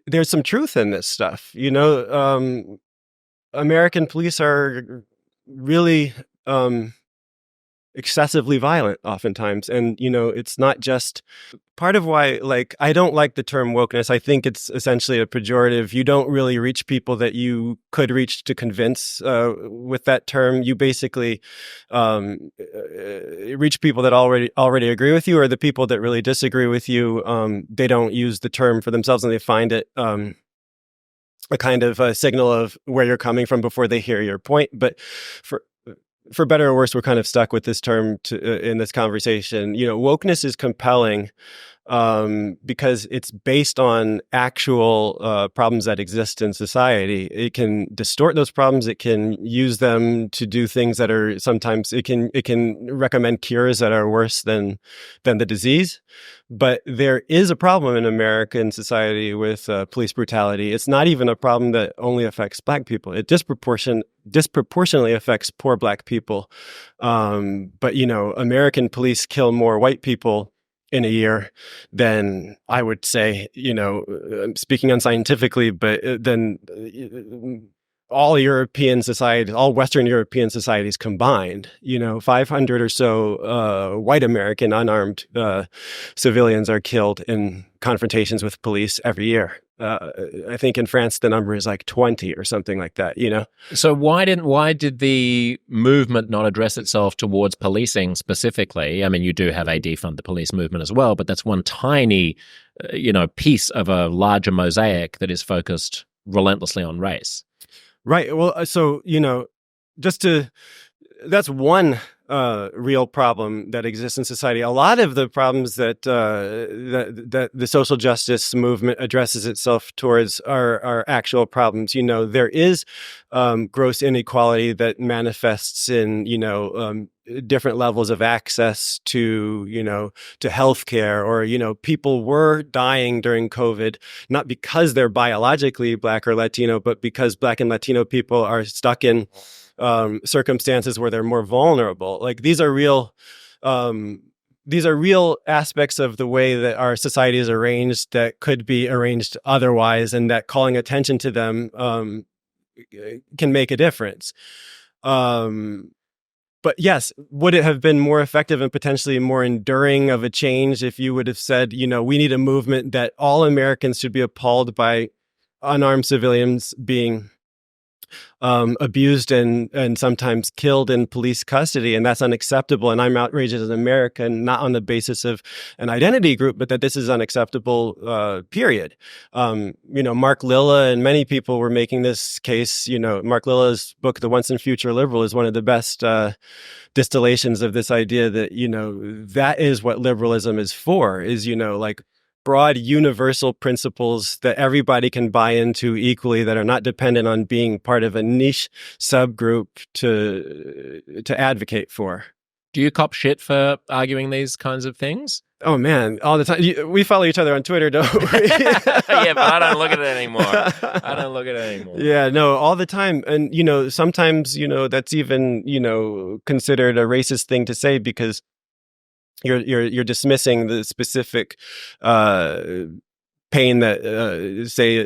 there's some truth in this stuff. American police are really excessively violent oftentimes. And, it's not just part of why, like, I don't like the term wokeness. I think it's essentially a pejorative. You don't really reach people that you could reach to convince with that term. You basically reach people that already agree with you, or the people that really disagree with you. They don't use the term for themselves, and they find it a kind of a signal of where you're coming from before they hear your point. But for for better or worse, we're kind of stuck with this term in this conversation. Wokeness is compelling because it's based on actual problems that exist in society. It can distort those problems. It can use them to do things that are sometimes it can recommend cures that are worse than the disease. But there is a problem in American society with police brutality. It's not even a problem that only affects Black people. It disproportionately affects poor Black people. But American police kill more white people in a year than, I would say, speaking unscientifically, but then all European societies, all Western European societies combined. 500 or so white American unarmed civilians are killed in confrontations with police every year. I think in France the number is like 20 or something like that. So why did the movement not address itself towards policing specifically? I mean, you do have a defund the police movement as well, but that's one tiny, piece of a larger mosaic that is focused relentlessly on race. Right. Well, so, that's one real problem that exists in society. A lot of the problems that the social justice movement addresses itself towards are actual problems. There is gross inequality that manifests in, different levels of access to healthcare, or, people were dying during COVID, not because they're biologically Black or Latino, but because Black and Latino people are stuck in circumstances where they're more vulnerable. Like these are real aspects of the way that our society is arranged that could be arranged otherwise, and that calling attention to them can make a difference. But yes, would it have been more effective and potentially more enduring of a change if you would have said, we need a movement that all Americans should be appalled by unarmed civilians being abused and sometimes killed in police custody, and that's unacceptable. And I'm outraged as an American, not on the basis of an identity group, but that this is unacceptable, period. Mark Lilla and many people were making this case. Mark Lilla's book, The Once and Future Liberal, is one of the best distillations of this idea that, that is what liberalism is for, is, like broad universal principles that everybody can buy into equally, that are not dependent on being part of a niche subgroup to advocate for. Do you cop shit for arguing these kinds of things? Oh man, all the time. We follow each other on Twitter, don't we? Yeah, but I don't look at it anymore. Yeah, no, all the time. And, sometimes, that's even, considered a racist thing to say, because you're dismissing the specific pain that say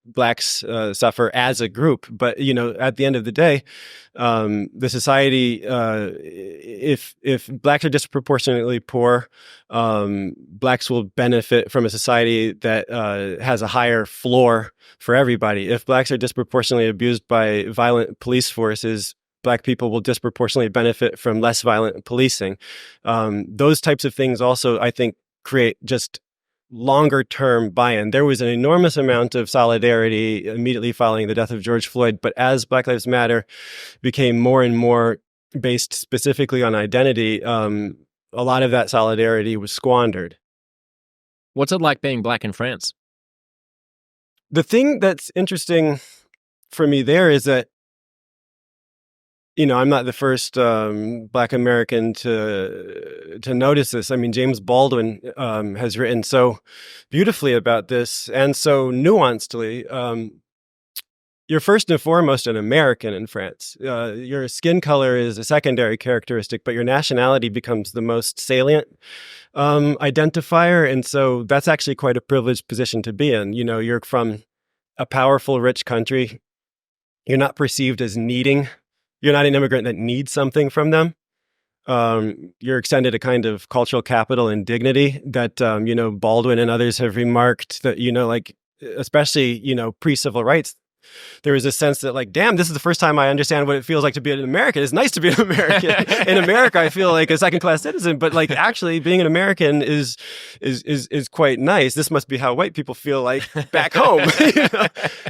Blacks suffer as a group. But at the end of the day, the society, if Blacks are disproportionately poor, Blacks will benefit from a society that has a higher floor for everybody. If Blacks are disproportionately abused by violent police forces, Black people will disproportionately benefit from less violent policing. Those types of things also, I think, create just longer term buy-in. There was an enormous amount of solidarity immediately following the death of George Floyd, but as Black Lives Matter became more and more based specifically on identity, a lot of that solidarity was squandered. What's it like being Black in France? The thing that's interesting for me there is that I'm not the first Black American to notice this. I mean, James Baldwin has written so beautifully about this, and so nuancedly. you're first and foremost an American in France. Your skin color is a secondary characteristic, but your nationality becomes the most salient identifier. And so that's actually quite a privileged position to be in. You're from a powerful, rich country. You're not perceived as needing. You're not an immigrant that needs something from them. You're extended a kind of cultural capital and dignity that, Baldwin and others have remarked that, especially, pre-civil rights, there was a sense that like, damn, this is the first time I understand what it feels like to be an American. It's nice to be an American. In America, I feel like a second-class citizen, but like actually being an American is quite nice. This must be how white people feel like back home.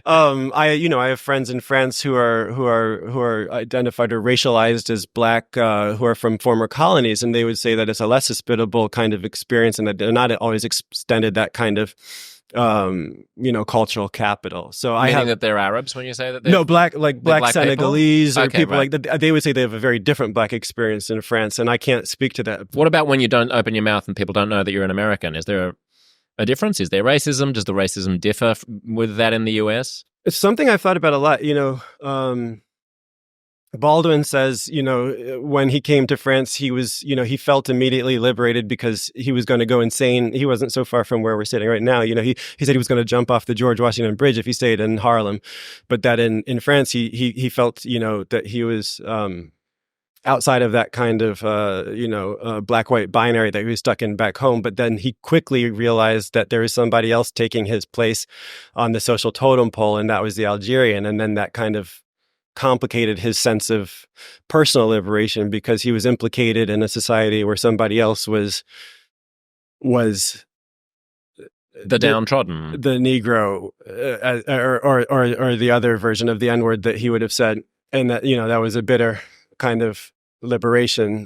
I have friends in France who are identified or racialized as Black, who are from former colonies, and they would say that it's a less hospitable kind of experience, and that they're not always extended that kind of cultural capital. So Meaning that they're Arabs when you say that? No, black Senegalese people? or people right. like that. They would say they have a very different Black experience in France, and I can't speak to that. What about when you don't open your mouth and people don't know that you're an American? Is there a difference? Is there racism? Does the racism differ with that in the US? It's something I've thought about a lot. Baldwin says, when he came to France, he was, he felt immediately liberated because he was going to go insane. He wasn't so far from where we're sitting right now. He said he was going to jump off the George Washington Bridge if he stayed in Harlem. But that in France, he felt, that he was outside of that kind of, black-white binary that he was stuck in back home. But then he quickly realized that there was somebody else taking his place on the social totem pole, and that was the Algerian. And then that kind of complicated his sense of personal liberation because he was implicated in a society where somebody else was the downtrodden, the Negro, or the other version of the N-word that he would have said, and that that was a bitter kind of liberation.